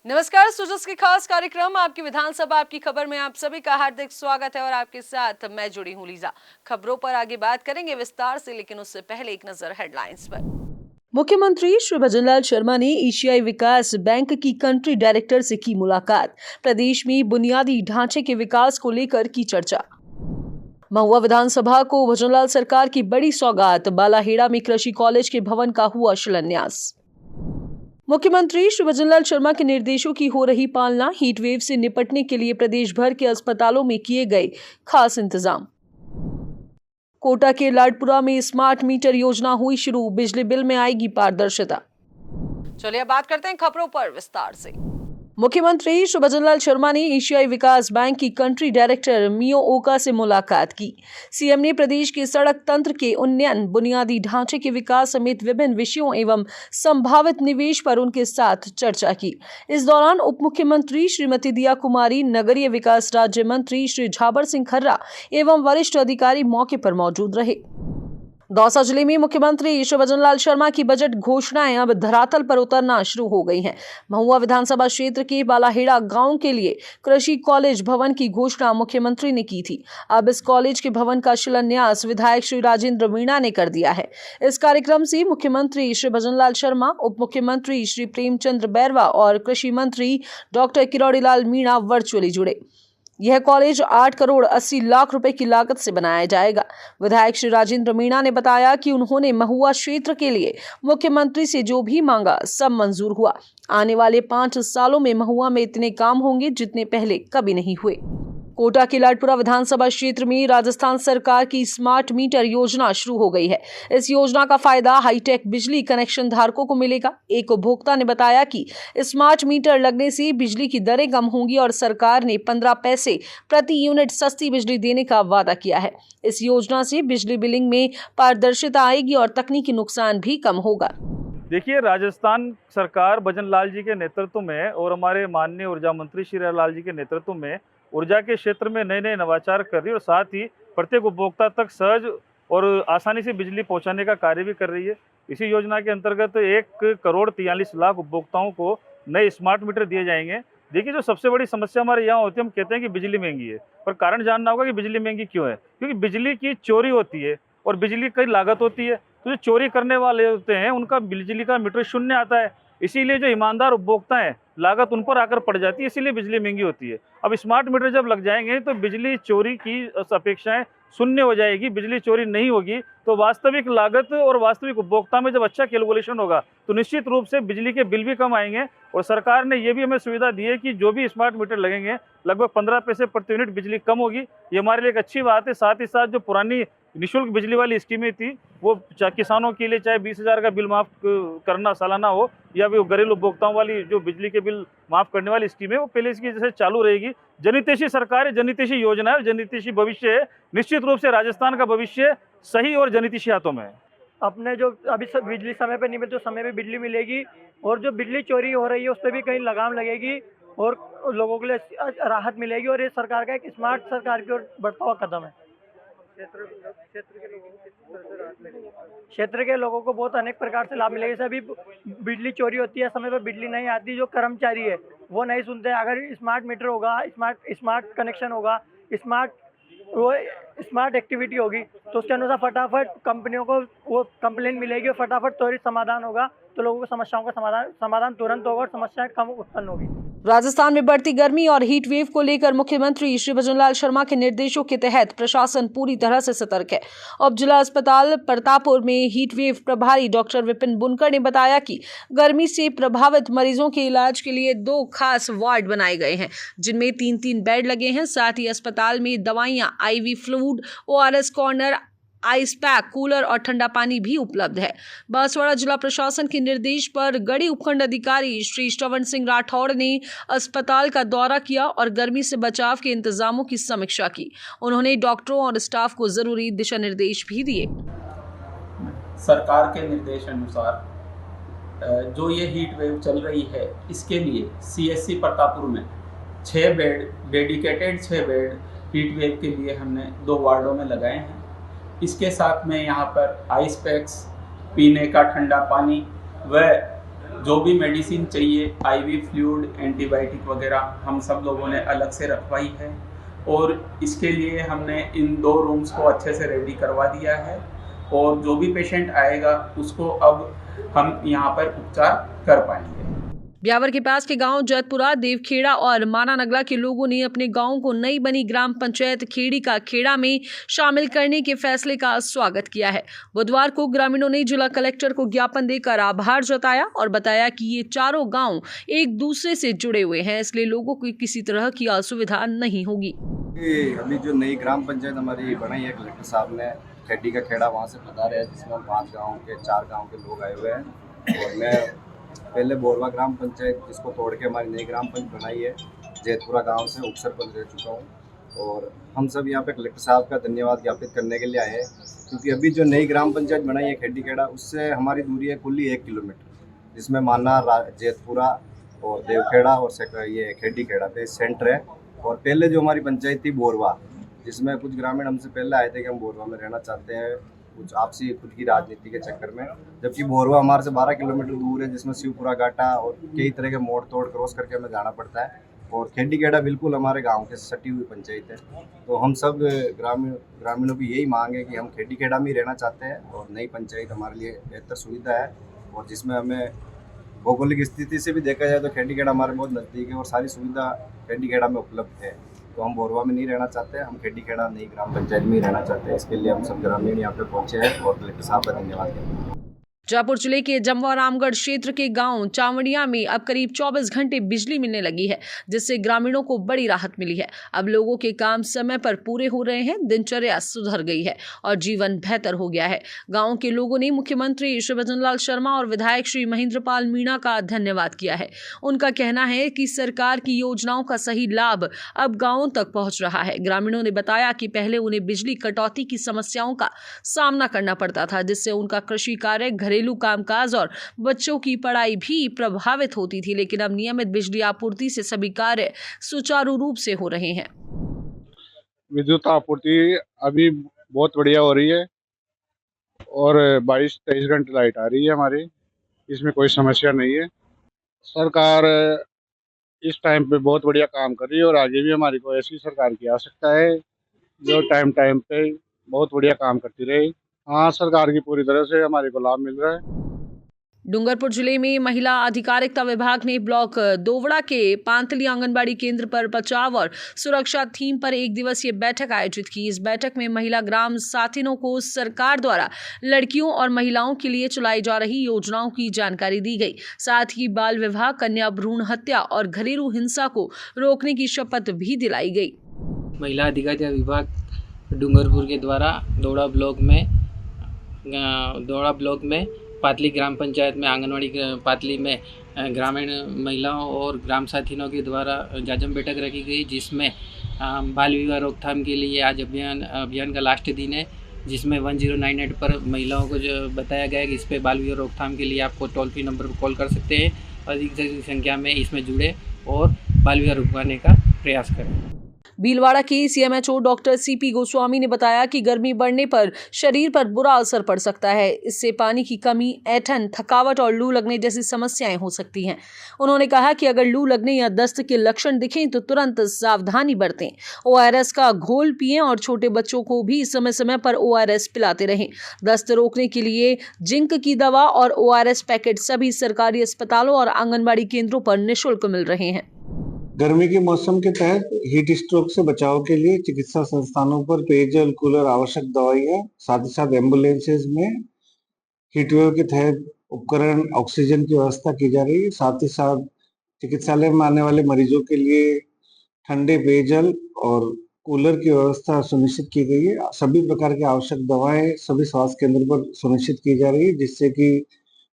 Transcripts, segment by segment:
नमस्कार, सुजस के खास कार्यक्रम आपकी विधानसभा आपकी खबर में आप सभी का हार्दिक स्वागत है और आपके साथ मैं जुड़ी हूं लीजा। खबरों पर आगे बात करेंगे विस्तार से, लेकिन उससे पहले एक नजर हेडलाइंस पर। मुख्यमंत्री श्री भजनलाल शर्मा ने एशियाई विकास बैंक की कंट्री डायरेक्टर से की मुलाकात। प्रदेश में बुनियादी ढांचे के विकास को लेकर की चर्चा। महुआ विधानसभा को भजनलाल सरकार की बड़ी सौगात। बालाहेड़ा में कृषि कॉलेज के भवन का हुआ शिलान्यास। मुख्यमंत्री श्री भजनलाल शर्मा के निर्देशों की हो रही पालना। हीट वेव से निपटने के लिए प्रदेश भर के अस्पतालों में किए गए खास इंतजाम। कोटा के लाडपुरा में स्मार्ट मीटर योजना हुई शुरू। बिजली बिल में आएगी पारदर्शिता। चलिए अब बात करते हैं खबरों पर विस्तार से। मुख्यमंत्री श्री भजनलाल शर्मा ने एशियाई विकास बैंक की कंट्री डायरेक्टर मियो ओका से मुलाकात की। सीएम ने प्रदेश के सड़क तंत्र के उन्नयन, बुनियादी ढांचे के विकास समेत विभिन्न विषयों एवं संभावित निवेश पर उनके साथ चर्चा की। इस दौरान उप मुख्यमंत्री श्रीमती दिया कुमारी, नगरीय विकास राज्य मंत्री श्री झाबर सिंह खर्रा एवं वरिष्ठ अधिकारी मौके पर मौजूद रहे। दौसा जिले में मुख्यमंत्री श्री भजनलाल शर्मा की बजट घोषणाएं अब धरातल पर उतरना शुरू हो गई हैं। महुआ विधानसभा क्षेत्र के बालाहेड़ा गांव के लिए कृषि कॉलेज भवन की घोषणा मुख्यमंत्री ने की थी। अब इस कॉलेज के भवन का शिलान्यास विधायक श्री राजेंद्र मीणा ने कर दिया है। इस कार्यक्रम से मुख्यमंत्री श्री भजनलाल शर्मा, उप मुख्यमंत्री श्री प्रेमचंद्र बैरवा और कृषि मंत्री डॉक्टर किरोड़ीलाल मीणा वर्चुअली जुड़े। यह कॉलेज 8 करोड़ 80 लाख रुपए की लागत से बनाया जाएगा। विधायक श्री राजेंद्र मीणा ने बताया कि उन्होंने महुआ क्षेत्र के लिए मुख्यमंत्री से जो भी मांगा सब मंजूर हुआ। आने वाले 5 सालों में महुआ में इतने काम होंगे जितने पहले कभी नहीं हुए। कोटा के लाडपुरा विधानसभा क्षेत्र में राजस्थान सरकार की स्मार्ट मीटर योजना शुरू हो गई है। इस योजना का फायदा हाईटेक बिजली कनेक्शन धारकों को मिलेगा। एक उपभोक्ता ने बताया कि स्मार्ट मीटर लगने से बिजली की दरें कम होंगी और सरकार ने 15 पैसे प्रति यूनिट सस्ती बिजली देने का वादा किया है। इस योजना से बिजली बिलिंग में पारदर्शिता आएगी और तकनीकी नुकसान भी कम होगा। देखिए, राजस्थान सरकार भजनलाल जी के नेतृत्व में और हमारे माननीय ऊर्जा मंत्री श्री लाल जी के नेतृत्व में ऊर्जा के क्षेत्र में नए नए नवाचार कर रही है और साथ ही प्रत्येक उपभोक्ता तक सहज और आसानी से बिजली पहुंचाने का कार्य भी कर रही है। इसी योजना के अंतर्गत 1 करोड़ 43 लाख उपभोक्ताओं को नए स्मार्ट मीटर दिए जाएंगे। देखिए, जो सबसे बड़ी समस्या हमारे यहाँ होती है, हम कहते हैं कि बिजली महंगी है, पर कारण जानना होगा कि बिजली महंगी क्यों है। क्योंकि बिजली की चोरी होती है और बिजली की लागत होती है। तो जो चोरी करने वाले होते हैं उनका बिजली का मीटर शून्य आता है। इसीलिए जो ईमानदार उपभोक्ता हैं, लागत उन पर आकर पड़ जाती है, इसीलिए बिजली महंगी होती है। अब स्मार्ट मीटर जब लग जाएंगे तो बिजली चोरी की अपेक्षाएं शून्य हो जाएगी। बिजली चोरी नहीं होगी तो वास्तविक लागत और वास्तविक उपभोक्ता में जब अच्छा कैलकुलेशन होगा तो निश्चित रूप से बिजली के बिल भी कम आएंगे। और सरकार ने ये भी हमें सुविधा दी है कि जो भी स्मार्ट मीटर लगेंगे लगभग 15 पैसे प्रति यूनिट बिजली कम होगी। ये हमारे लिए एक अच्छी बात है। साथ ही साथ जो पुरानी निःशुल्क बिजली वाली स्कीमें थी, वो किसानों के लिए चाहे 20,000 का बिल माफ़ करना सालाना हो या भी घरेलू उपभोक्ताओं वाली जो बिजली के बिल माफ़ करने वाली स्कीम है, वो पहले इसकी जैसे चालू रहेगी। जनहितैषी सरकार है, जनहितैषी योजना है, जनहितैषी भविष्य है। निश्चित रूप से राजस्थान का भविष्य सही और जनहितैषी हाथों में है। अपने जो अभी बिजली समय पर नहीं मिलती, तो समय पे बिजली मिलेगी और जो बिजली चोरी हो रही है उस पर भी कहीं लगाम लगेगी और लोगों के लिए राहत मिलेगी। और ये सरकार का एक स्मार्ट सरकार की ओर बढ़ता हुआ कदम है। क्षेत्र के लोगों को बहुत अनेक प्रकार से लाभ मिलेगा। जैसे अभी बिजली चोरी होती है, समय पर बिजली नहीं आती, जो कर्मचारी है वो नहीं सुनते। अगर स्मार्ट मीटर होगा, स्मार्ट कनेक्शन होगा, स्मार्ट एक्टिविटी होगी तो उसके अनुसार फटाफट कंपनियों को वो कंप्लेंट मिलेगी और फटाफट त्वरित समाधान होगा। तो लोगों को समस्याओं का समाधान तुरंत होगा और समस्याएं कम उत्पन्न होगी। राजस्थान में बढ़ती गर्मी और हीट वेव को लेकर मुख्यमंत्री श्री भजनलाल शर्मा के निर्देशों के तहत प्रशासन पूरी तरह से सतर्क है। अब जिला अस्पताल प्रतापपुर में हीट वेव प्रभारी डॉक्टर विपिन बुनकर ने बताया कि गर्मी से प्रभावित मरीजों के इलाज के लिए 2 खास वार्ड बनाए गए हैं, जिनमें 3-3 बेड लगे हैं। साथ ही अस्पताल में दवाइयां, IV fluid, ORS corner, ice pack, cooler और ठंडा पानी भी उपलब्ध है। बांसवाड़ा जिला प्रशासन के निर्देश पर गढ़ी उपखंड अधिकारी श्री श्रवण सिंह राठौड़ ने अस्पताल का दौरा किया और गर्मी से बचाव के इंतजामों की समीक्षा की। उन्होंने डॉक्टरों और स्टाफ को जरूरी दिशा निर्देश भी दिए। सरकार के निर्देश अनुसार जो ये हीट वेव चल रही है, इसके लिए CSC प्रतापपुर में 6 bed dedicated 6 bed heat wave के लिए हमने 2 वार्डों में लगाए हैं। इसके साथ में यहाँ पर आइस पैक्स, पीने का ठंडा पानी व जो भी मेडिसिन चाहिए, आईवी फ्लूइड, एंटीबायोटिक वगैरह हम सब लोगों ने अलग से रखवाई है और इसके लिए हमने इन 2 रूम्स को अच्छे से रेडी करवा दिया है और जो भी पेशेंट आएगा उसको अब हम यहाँ पर उपचार कर पाएंगे। ब्यावर के पास के गांव जैतपुरा, देवखेड़ा और माना नगला के लोगों ने अपने गांव को नई बनी ग्राम पंचायत खेड़ी का खेड़ा में शामिल करने के फैसले का स्वागत किया है। बुधवार को ग्रामीणों ने जिला कलेक्टर को ज्ञापन देकर आभार जताया और बताया कि ये चारों गांव एक दूसरे से जुड़े हुए हैं, इसलिए लोगों को किसी तरह की असुविधा नहीं होगी। अभी जो नई ग्राम पंचायत हमारी बनाई है, कलेक्टर साहब ने खेड़ी का खेड़ा वहाँ से पधारे है, जिसमें 5 गाँव के 4 गाँव के लोग आए हुए हैं। और मैं पहले बोरवा ग्राम पंचायत, जिसको तोड़ के हमारी नई ग्राम पंचायत बनाई है, जैतपुरा गांव से उप सरपंच रह चुका हूं और हम सब यहां पे कलेक्टर साहब का धन्यवाद ज्ञापित करने के लिए आए हैं, क्योंकि अभी जो नई ग्राम पंचायत बनाई है खेड़ी खेड़ा, उससे हमारी दूरी है कुल 1 किलोमीटर, जिसमें माना, जैतपुरा और देवखेड़ा और ये खेड़ी खेड़ा पे सेंटर है। और पहले जो हमारी पंचायत थी बोरवा, जिसमें कुछ ग्रामीण हमसे पहले आए थे कि हम बोरवा में रहना चाहते हैं, कुछ आपसी खुद की राजनीति के चक्कर में, जबकि बोरवा हमारे से 12 किलोमीटर दूर है, जिसमें शिवपुरा घाटा और कई तरह के मोड़ तोड़ क्रॉस करके हमें जाना पड़ता है। और खेड़ी खेड़ा बिल्कुल हमारे गांव के सटी हुई पंचायत है। तो हम सब ग्रामीणों की यही मांग है कि हम खेड़ी खेड़ा में ही रहना चाहते हैं और नई पंचायत हमारे लिए बेहतर सुविधा है, और जिसमें हमें भौगोलिक स्थिति से भी देखा जाए तो खेड़ी खेड़ा हमारे बहुत नज़दीक है और सारी सुविधा खेड़ी खेड़ा में उपलब्ध है। तो हम बोरवा में नहीं रहना चाहते, हम खेड़ी खेड़ा नई ग्राम पंचायत में ही रहना चाहते हैं। इसके लिए हम सब ग्रामीण यहाँ पे पहुँचे हैं और कलेक्टर साहब का धन्यवाद करते हैं। जयपुर जिले के जमवा रामगढ़ क्षेत्र के गांव चावड़िया में अब करीब 24 घंटे बिजली मिलने लगी है, जिससे ग्रामीणों को बड़ी राहत मिली है। अब लोगों के काम समय पर पूरे हो रहे हैं, दिनचर्या सुधर गई है और जीवन बेहतर हो गया है। गांव के लोगों ने मुख्यमंत्री श्री भजन लाल शर्मा और विधायक श्री महेंद्र पाल मीणा का धन्यवाद किया है। उनका कहना है कि सरकार की योजनाओं का सही लाभ अब गाँवों तक पहुँच रहा है। ग्रामीणों ने बताया कि पहले उन्हें बिजली कटौती की समस्याओं का सामना करना पड़ता था, जिससे उनका कृषि कार्य, घरेलू कामकाज और बच्चों की पढ़ाई भी प्रभावित होती थी, लेकिन अब नियमित बिजली आपूर्ति से सभी कार्य सुचारू रूप से हो रहे हैं। विद्युत आपूर्ति अभी बहुत बढ़िया हो रही है और 22-23 घंटे लाइट आ रही है हमारी, इसमें कोई समस्या नहीं है। सरकार इस टाइम पे बहुत बढ़िया काम कर रही है और आगे भी हमारी को ऐसी सरकार की आवश्यकता है जो टाइम पे बहुत बढ़िया काम करती रहे। हाँ, सरकार की पूरी तरह से हमारे को लाभ मिल रहा है। डूंगरपुर जिले में महिला अधिकारिता विभाग ने ब्लॉक दोवड़ा के पांतली आंगनबाड़ी केंद्र पर बचाव और सुरक्षा थीम पर 1 दिवसीय बैठक आयोजित की। इस बैठक में महिला ग्राम साथिनों को सरकार द्वारा लड़कियों और महिलाओं के लिए चलाई जा रही योजनाओं की जानकारी दी गई। साथ ही बाल विवाह, कन्या भ्रूण हत्या और घरेलू हिंसा को रोकने की शपथ भी दिलाई गई। महिला अधिकारिता विभाग डूंगरपुर के द्वारा दोवड़ा ब्लॉक में पातली ग्राम पंचायत में आंगनवाड़ी पातली में ग्रामीण महिलाओं और ग्राम साथिनों के द्वारा जाजम बैठक रखी गई, जिसमें बाल विवाह रोकथाम के लिए आज अभियान का लास्ट दिन है, जिसमें 1098 पर महिलाओं को जो बताया गया है कि इस पर बाल विवाह रोकथाम के लिए आपको टोल फ्री नंबर पर कॉल कर सकते हैं, अधिक से अधिक संख्या में इसमें जुड़े और बाल विवाह रुकवाने का प्रयास करें। भीलवाड़ा के सीएमएचओ डॉक्टर सीपी गोस्वामी ने बताया कि गर्मी बढ़ने पर शरीर पर बुरा असर पड़ सकता है। इससे पानी की कमी, ऐंठन, थकावट और लू लगने जैसी समस्याएं हो सकती हैं। उन्होंने कहा कि अगर लू लगने या दस्त के लक्षण दिखें तो तुरंत सावधानी बरतें। ORS का घोल पिएं और छोटे बच्चों को भी समय समय पर ORS पिलाते रहें। दस्त रोकने के लिए जिंक की दवा और ORS पैकेट सभी सरकारी अस्पतालों और आंगनबाड़ी केंद्रों पर निःशुल्क मिल रहे हैं। गर्मी के मौसम के तहत हीट स्ट्रोक से बचाव के लिए चिकित्सा संस्थानों पर पेयजल, कूलर, आवश्यक दवाइयाँ, साथ ही साथ एम्बुलेंसेज में हीट वेव के तहत उपकरण, ऑक्सीजन की व्यवस्था की जा रही है। साथ ही साथ चिकित्सालय में आने वाले मरीजों के लिए ठंडे पेयजल और कूलर की व्यवस्था सुनिश्चित की गई है। सभी प्रकार की आवश्यक दवाएं सभी स्वास्थ्य केंद्र पर सुनिश्चित की जा रही है, जिससे कि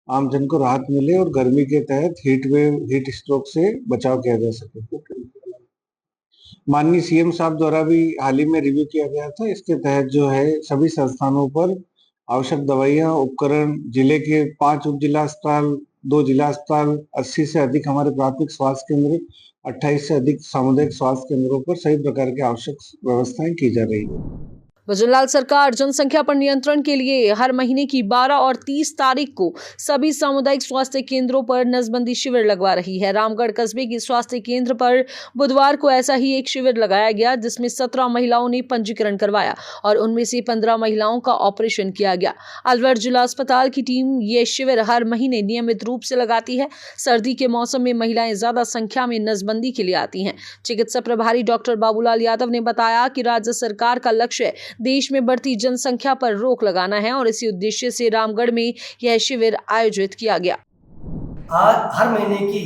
आम जन को राहत मिले और गर्मी के तहत हीट वेव, हीट स्ट्रोक से बचाव किया जा सके। माननीय सीएम साहब द्वारा भी हाल ही में रिव्यू किया गया था। इसके तहत जो है सभी संस्थानों पर आवश्यक दवाइयाँ, उपकरण, जिले के 5 उप जिला अस्पताल, 2 जिला अस्पताल, 80 से अधिक हमारे प्राथमिक स्वास्थ्य केंद्र, 28 से अधिक सामुदायिक स्वास्थ्य केंद्रों पर सभी प्रकार की आवश्यक व्यवस्थाएं की जा रही है। भजनलाल सरकार जनसंख्या पर नियंत्रण के लिए हर महीने की 12 और 30 तारीख को सभी सामुदायिक स्वास्थ्य केंद्रों पर नसबंदी शिविर लगवा रही है। रामगढ़ कस्बे के स्वास्थ्य केंद्र पर बुधवार को ऐसा ही एक शिविर लगाया गया, जिसमें 17 महिलाओं ने पंजीकरण करवाया और उनमें से 15 महिलाओं का ऑपरेशन किया गया। अलवर जिला अस्पताल की टीम ये शिविर हर महीने नियमित रूप से लगाती है। सर्दी के मौसम में महिलाएं ज्यादा संख्या में नसबंदी के लिए आती हैं। चिकित्सा प्रभारी डॉक्टर बाबूलाल यादव ने बताया कि राज्य सरकार का लक्ष्य देश में बढ़ती जनसंख्या पर रोक लगाना है और इसी उद्देश्य से रामगढ़ में यह शिविर आयोजित किया गया। आज हर महीने की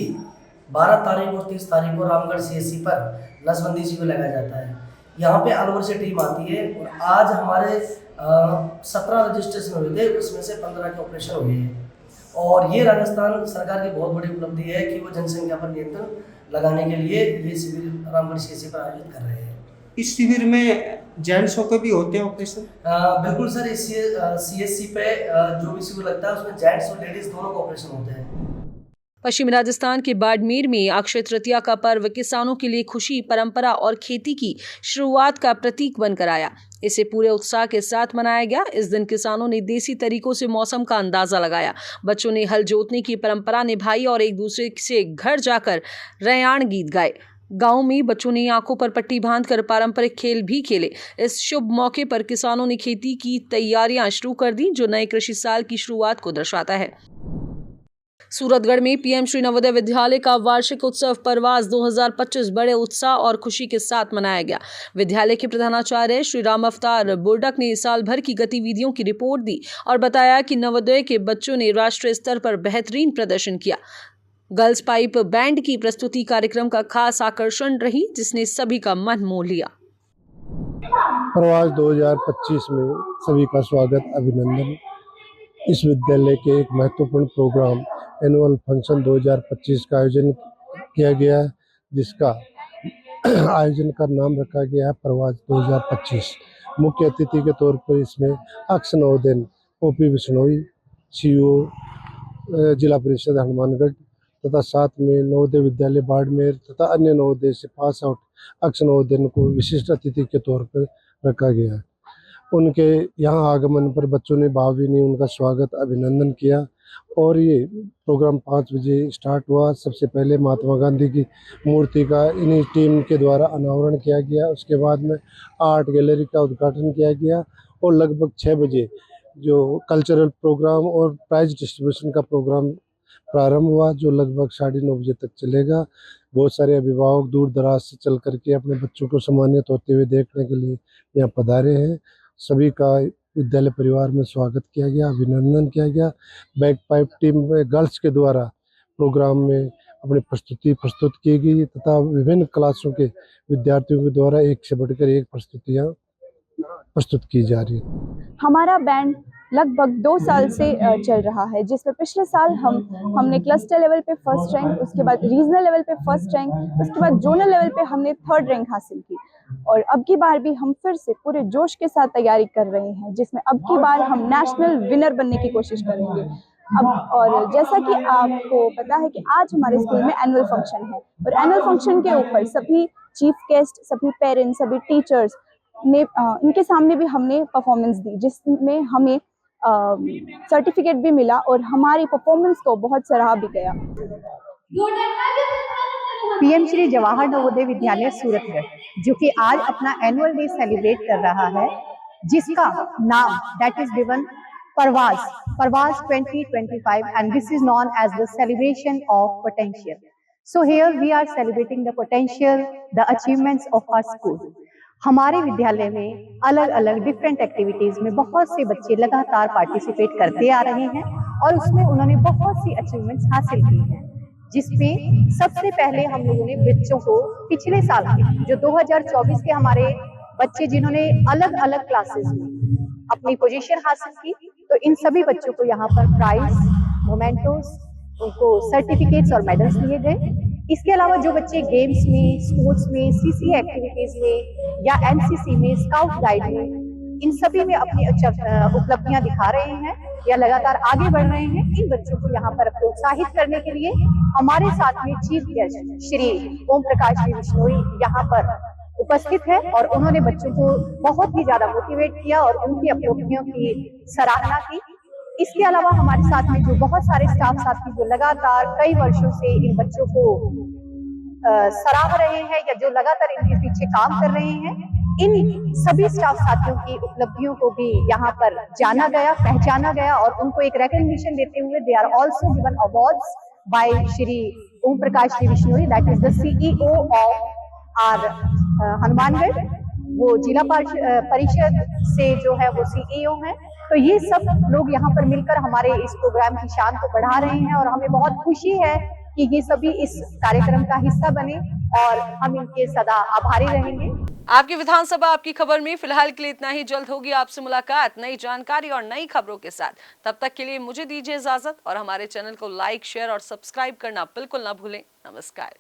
12 तारीख और 30 तारीख को रामगढ़ सीएससी पर नसबंदी शिविर लगाया जाता है। यहाँ पे अलवर से टीम आती है और आज हमारे 17 रजिस्ट्रेशन हुए थे, उसमें से 15 के ऑपरेशन हुए हैं। और ये राजस्थान सरकार की बहुत बड़ी उपलब्धि है कि वो जनसंख्या पर नियंत्रण लगाने के लिए ये शिविर रामगढ़ सीएससी पर आयोजित कर रहे हैं। इस शिविर में जेंट्सों के भी होते हैं ऑपरेशन? बिल्कुल सर, इस सीएससी पे जो भी शिविर लगता है उसमें जेंट्स और लेडीज दोनों को ऑपरेशन होते हैं। पश्चिमी राजस्थान के बाड़मेर में अक्षय तृतीया का पर्व किसानों के लिए खुशी, परंपरा और खेती की शुरुआत का प्रतीक बनकर आया। इसे पूरे उत्साह के साथ मनाया गया। इस दिन किसानों ने देसी तरीकों से मौसम का अंदाजा लगाया। बच्चों ने हल जोतने की परंपरा निभाई और एक दूसरे से घर जाकर रैयाण गीत गाए। गांव में बच्चों ने आंखों पर पट्टी बांधकर पारंपरिक खेल भी खेले। इस शुभ मौके पर किसानों ने खेती की तैयारियां शुरू कर दी, जो नए कृषि साल की शुरुआत को दर्शाता है। सूरतगढ़ में पीएम श्री नवोदय विद्यालय का वार्षिक उत्सव परवास 2025 बड़े उत्साह और खुशी के साथ मनाया गया। विद्यालय के प्रधानाचार्य श्री राम अवतार बोर्डक ने साल भर की गतिविधियों की रिपोर्ट दी और बताया कि नवोदय के बच्चों ने राष्ट्रीय स्तर पर बेहतरीन प्रदर्शन किया। गर्ल्स पाइप बैंड की प्रस्तुति कार्यक्रम का खास आकर्षण रही, जिसने सभी का मन मोह लिया। प्रवास 2025 में सभी का स्वागत, अभिनंदन। इस विद्यालय के एक महत्वपूर्ण प्रोग्राम एनुअल फंक्शन 2025 का आयोजन किया गया है, जिसका आयोजन का नाम रखा गया है प्रवास 2025। मुख्य अतिथि के तौर पर इसमें अक्ष नवोदय ओपी बिश्नोई, सीईओ जिला परिषद हनुमानगढ़ तथा साथ में नवोदय विद्यालय बाड़मेर तथा अन्य नवोदय से पास आउट अक्ष नवोदय को विशिष्ट अतिथि के तौर पर रखा गया है। उनके यहाँ आगमन पर बच्चों ने भावभीनी उनका स्वागत, अभिनंदन किया और ये प्रोग्राम 5 बजे स्टार्ट हुआ। सबसे पहले महात्मा गांधी की मूर्ति का इन्हीं टीम के द्वारा अनावरण किया गया। उसके बाद में आर्ट गैलरी का उद्घाटन किया गया और लगभग 6 बजे जो कल्चरल प्रोग्राम और प्राइज डिस्ट्रीब्यूशन का प्रोग्राम प्रारंभ हुआ, जो लगभग 9:30 बजे तक चलेगा। बहुत सारे अभिभावक दूर दराज से चल करके अपने बच्चों को सम्मानित होते हुए देखने के लिए यहाँ पधारे हैं। सभी का विद्यालय परिवार में स्वागत किया गया, अभिनंदन किया गया। बैक पाइप टीम में गर्ल्स के द्वारा प्रोग्राम में अपनी प्रस्तुति प्रस्तुत की गई तथा विभिन्न क्लासों के विद्यार्थियों के द्वारा एक से बढ़कर एक प्रस्तुतियाँ प्रस्तुत की जा रही है। हमारा बैंड लगभग 2 साल से चल रहा है, जिसमें पिछले साल हमने क्लस्टर लेवल पे फर्स्ट रैंक, उसके बाद रीजनल लेवल पे फर्स्ट रैंक, उसके बाद जोनल लेवल पे हमने 3rd रैंक हासिल की। और अब की बार भी हम फिर से पूरे जोश के साथ तैयारी कर रहे हैं, जिसमें अब की बार हम नेशनल विनर बनने की कोशिश करेंगे। और जैसा कि आपको पता है कि आज हमारे स्कूल में एनुअल फंक्शन है और एनुअल फंक्शन के ऊपर सभी चीफ गेस्ट, सभी पेरेंट्स, सभी टीचर्स ने इनके सामने भी हमने परफॉर्मेंस दी, जिसमें हमें सर्टिफिकेट भी मिला और हमारी परफॉर्मेंस को बहुत सराहा भी गया। पीएम श्री जवाहर नवोदय विद्यालय सूरतगढ़, जो कि आज अपना एनुअल डे सेलिब्रेट कर रहा है, जिसका नाम that is given Parvas 2025 and this is known as the celebration of potential. So here we are celebrating the potential, the achievements of our school. हमारे विद्यालय में अलग अलग डिफरेंट एक्टिविटीज में बहुत से बच्चे लगातार पार्टिसिपेट करते आ रहे हैं और उसमें उन्होंने बहुत सी अचीवमेंट्स हासिल की हैं, जिसमें सबसे पहले हम लोगों ने बच्चों को पिछले साल के जो 2024 के हमारे बच्चे जिन्होंने अलग अलग क्लासेस में अपनी पोजीशन हासिल की, तो इन सभी बच्चों को यहाँ पर प्राइज, मोमेंटोस, उनको सर्टिफिकेट्स और मेडल्स दिए गए। इसके अलावा जो बच्चे गेम्स में, स्पोर्ट्स में, सीसी एक्टिविटीज में या एनसीसी में, स्काउट गाइड में, इन सभी में अपनी उपलब्धियां दिखा रहे हैं या लगातार आगे बढ़ रहे हैं, इन बच्चों को यहाँ पर प्रोत्साहित करने के लिए हमारे साथ में चीफ गेस्ट श्री ओम प्रकाश जी बिश्नोई यहाँ पर उपस्थित है और उन्होंने बच्चों को बहुत ही ज्यादा मोटिवेट किया और उनकी उपलब्धियों की सराहना की। इसके अलावा हमारे साथ में जो बहुत सारे स्टाफ साथी जो लगातार कई वर्षों से इन बच्चों को सराह रहे हैं या जो लगातार इनके पीछे काम कर रहे हैं, इन सभी स्टाफ साथियों की उपलब्धियों को भी यहाँ पर जाना गया, पहचाना गया और उनको एक रिकॉग्निशन देते हुए they are also given awards by Shri Om Prakash Shri Vishnoi, that is the CEO of R Hanumangarh. वो जिला परिषद से जो है वो CEO हैं। तो ये सब लोग यहाँ पर मिलकर हमारे इस प्रोग्राम की शान को बढ़ा रहे हैं और हमें बहुत खुशी है कि ये सभी इस कार्यक्रम का हिस्सा बने और हम इनके सदा आभारी रहेंगे। आपकी विधानसभा आपकी खबर में फिलहाल के लिए इतना ही। जल्द होगी आपसे मुलाकात नई जानकारी और नई खबरों के साथ। तब तक के लिए मुझे दीजिए इजाजत और हमारे चैनल को लाइक, शेयर और सब्सक्राइब करना बिल्कुल ना भूलें। नमस्कार।